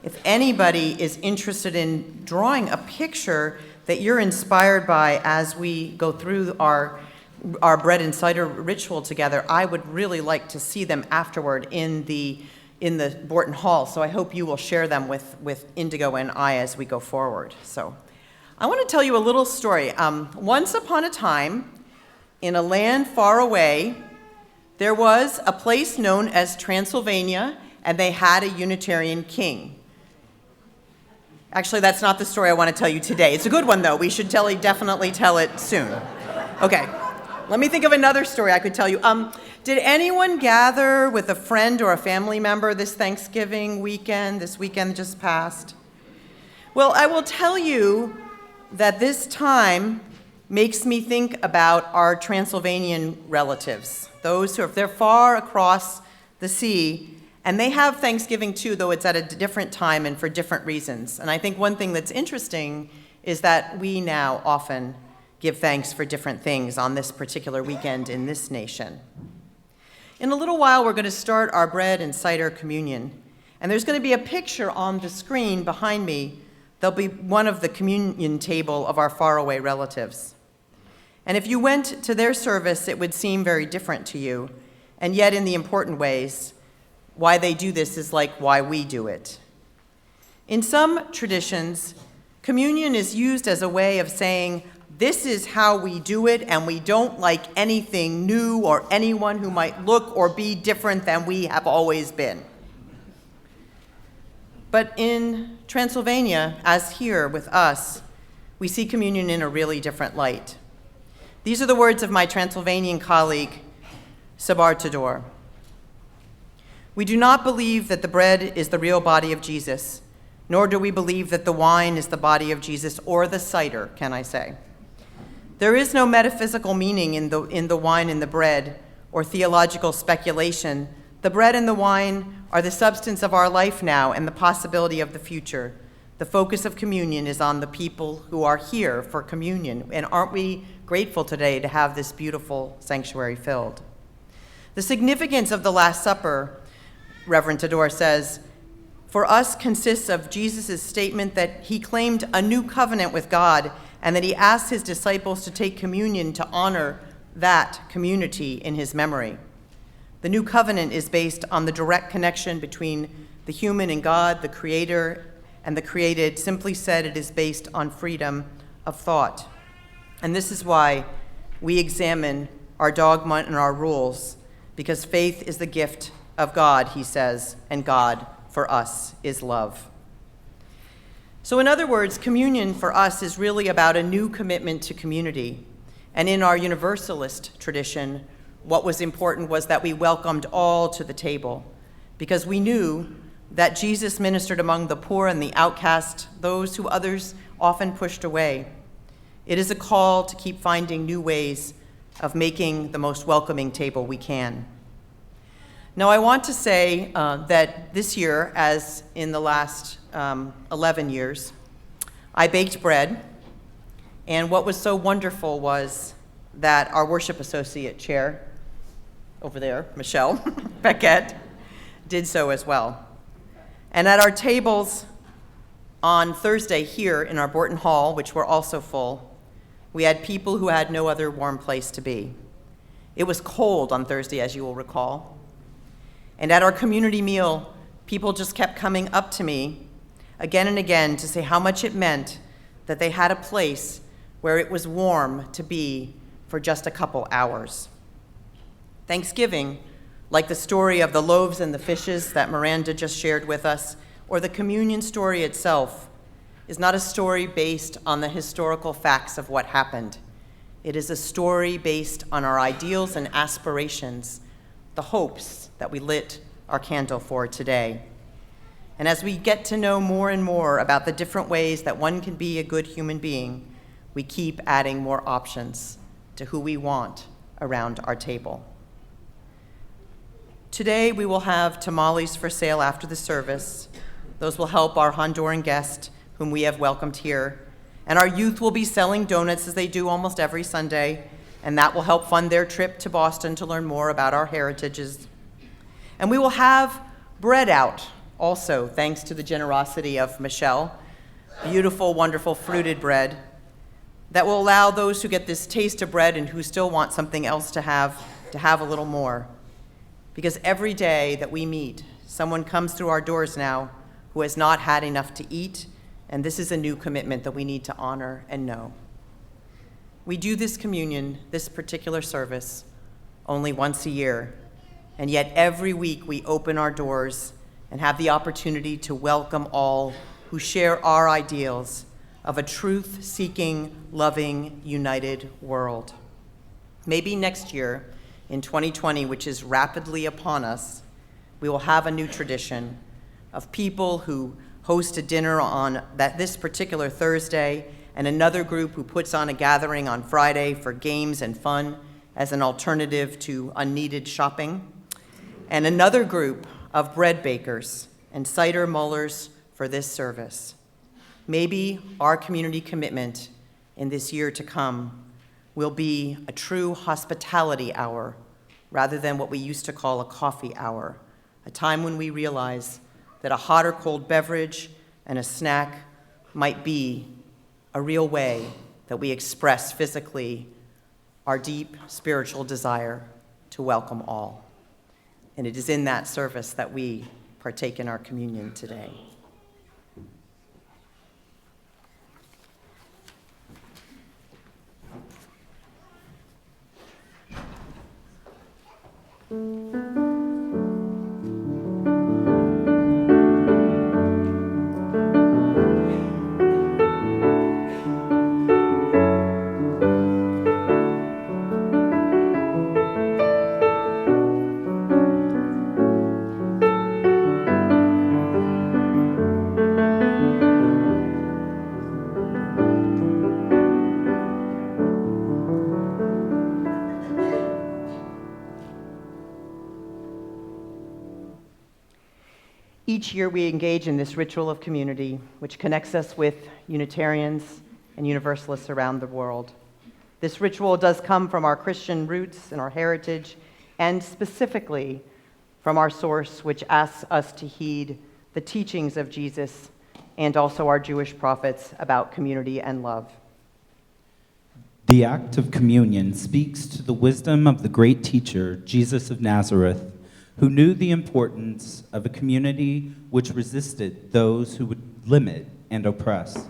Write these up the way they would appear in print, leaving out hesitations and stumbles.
If anybody is interested in drawing a picture that you're inspired by as we go through our bread and cider ritual together, I would really like to see them afterward in the Borton Hall. So I hope you will share them with Indigo and I as we go forward. So I want to tell you a little story. Once upon a time, in a land far away, there was a place known as Transylvania, and they had a Unitarian king. Actually, that's not the story I want to tell you today. It's a good one, though. We should definitely tell it soon. Okay, let me think of another story I could tell you. Did anyone gather with a friend or a family member this Thanksgiving weekend, this weekend just passed? Well, I will tell you that this time makes me think about our Transylvanian relatives, those who they're far across the sea, and they have Thanksgiving too, though it's at a different time and for different reasons. And I think one thing that's interesting is that we now often give thanks for different things on this particular weekend in this nation. In a little while, we're going to start our bread and cider communion, and there's going to be a picture on the screen behind me. There'll be one of the communion table of our faraway relatives. And if you went to their service, it would seem very different to you. And yet, in the important ways, why they do this is like why we do it. In some traditions, communion is used as a way of saying, this is how we do it, and we don't like anything new or anyone who might look or be different than we have always been. But in Transylvania, as here with us, we see communion in a really different light. These are the words of my Transylvanian colleague, Sabar Tador. We do not believe that the bread is the real body of Jesus, nor do we believe that the wine is the body of Jesus, or the cider, can I say. There is no metaphysical meaning in the wine and the bread, or theological speculation. The bread and the wine are the substance of our life now and the possibility of the future. The focus of communion is on the people who are here for communion, and aren't we grateful today to have this beautiful sanctuary filled? The significance of the Last Supper, Reverend Tador says, for us consists of Jesus' statement that he claimed a new covenant with God and that he asked his disciples to take communion to honor that community in his memory. The new covenant is based on the direct connection between the human and God, the creator and the created. Simply said, it is based on freedom of thought. And this is why we examine our dogma and our rules, because faith is the gift of God, he says, and God for us is love. So in other words, communion for us is really about a new commitment to community. And in our Universalist tradition, what was important was that we welcomed all to the table, because we knew that Jesus ministered among the poor and the outcast, those who others often pushed away. It is a call to keep finding new ways of making the most welcoming table we can. Now, I want to say that this year, as in the last 11 years, I baked bread, and what was so wonderful was that our worship associate chair, over there, Michelle Beckett, did so as well. And at our tables on Thursday here in our Borton Hall, which were also full, we had people who had no other warm place to be. It was cold on Thursday, as you will recall. And at our community meal, people just kept coming up to me again and again to say how much it meant that they had a place where it was warm to be for just a couple hours. Thanksgiving, like the story of the loaves and the fishes that Miranda just shared with us, or the communion story itself, is not a story based on the historical facts of what happened. It is a story based on our ideals and aspirations, the hopes that we lit our candle for today. And as we get to know more and more about the different ways that one can be a good human being, we keep adding more options to who we want around our table. Today, we will have tamales for sale after the service. Those will help our Honduran guest, whom we have welcomed here. And our youth will be selling donuts, as they do almost every Sunday, and that will help fund their trip to Boston to learn more about our heritages. And we will have bread out Also, thanks to the generosity of Michelle, beautiful, wonderful fruited bread that will allow those who get this taste of bread and who still want something else to have a little more. Because every day that we meet, someone comes through our doors now who has not had enough to eat, and this is a new commitment that we need to honor and know. We do this communion, this particular service, only once a year, and yet every week we open our doors and have the opportunity to welcome all who share our ideals of a truth-seeking, loving, united world. Maybe next year, in 2020, which is rapidly upon us, we will have a new tradition of people who host a dinner on this particular Thursday, and another group who puts on a gathering on Friday for games and fun as an alternative to unneeded shopping, and another group of bread bakers and cider mullers for this service. Maybe our community commitment in this year to come will be a true hospitality hour rather than what we used to call a coffee hour, a time when we realize that a hot or cold beverage and a snack might be a real way that we express physically our deep spiritual desire to welcome all. And it is in that service that we partake in our communion today. Each year we engage in this ritual of community, which connects us with Unitarians and Universalists around the world. This ritual does come from our Christian roots and our heritage, and specifically from our source, which asks us to heed the teachings of Jesus and also our Jewish prophets about community and love. The act of communion speaks to the wisdom of the great teacher, Jesus of Nazareth, who knew the importance of a community which resisted those who would limit and oppress.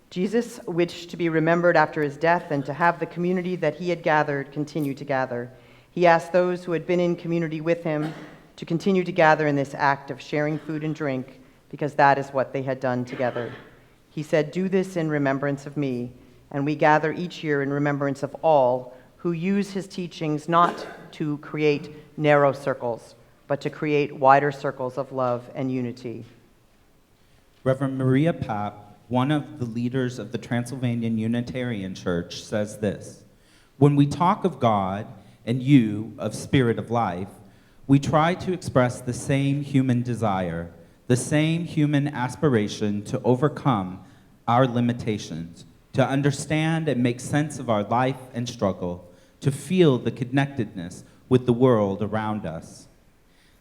Jesus wished to be remembered after his death and to have the community that he had gathered continue to gather. He asked those who had been in community with him to continue to gather in this act of sharing food and drink, because that is what they had done together. He said, "Do this in remembrance of me," and we gather each year in remembrance of all who use his teachings not to create narrow circles, but to create wider circles of love and unity. Reverend Maria Papp, one of the leaders of the Transylvanian Unitarian Church, says this: "When we talk of God and you of Spirit of Life, we try to express the same human desire, the same human aspiration to overcome our limitations, to understand and make sense of our life and struggle, to feel the connectedness with the world around us.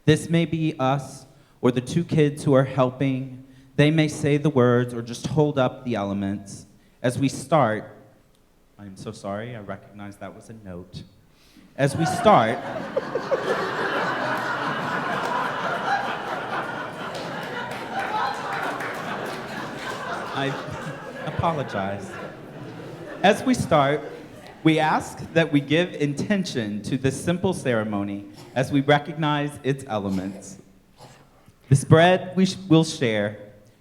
This may be us or the two kids who are helping. They may say the words or just hold up the elements. As we start," I'm so sorry, I recognize that was a note. As we start, I apologize. As we start, we ask that we give intention to this simple ceremony as we recognize its elements. This bread we will share.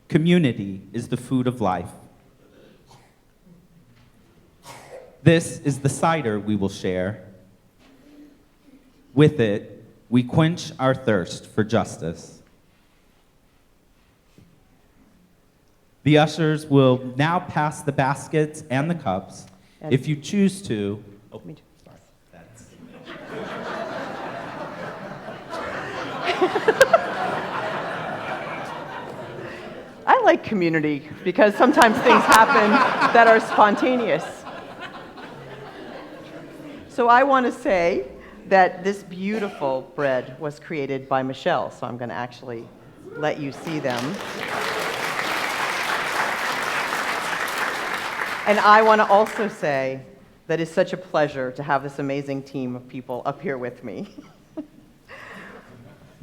Community is the food of life. This is the cider we will share. With it, we quench our thirst for justice. The ushers will now pass the baskets and the cups. If you choose to, sorry, that's. I like community because sometimes things happen that are spontaneous. So I want to say that this beautiful bread was created by Michelle, so I'm going to actually let you see them. And I want to also say that it's such a pleasure to have this amazing team of people up here with me.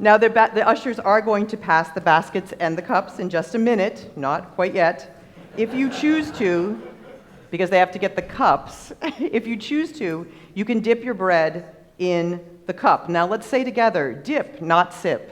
Now, the ushers are going to pass the baskets and the cups in just a minute, not quite yet. If you choose to, because they have to get the cups, if you choose to, you can dip your bread in the cup. Now, let's say together, dip, not sip.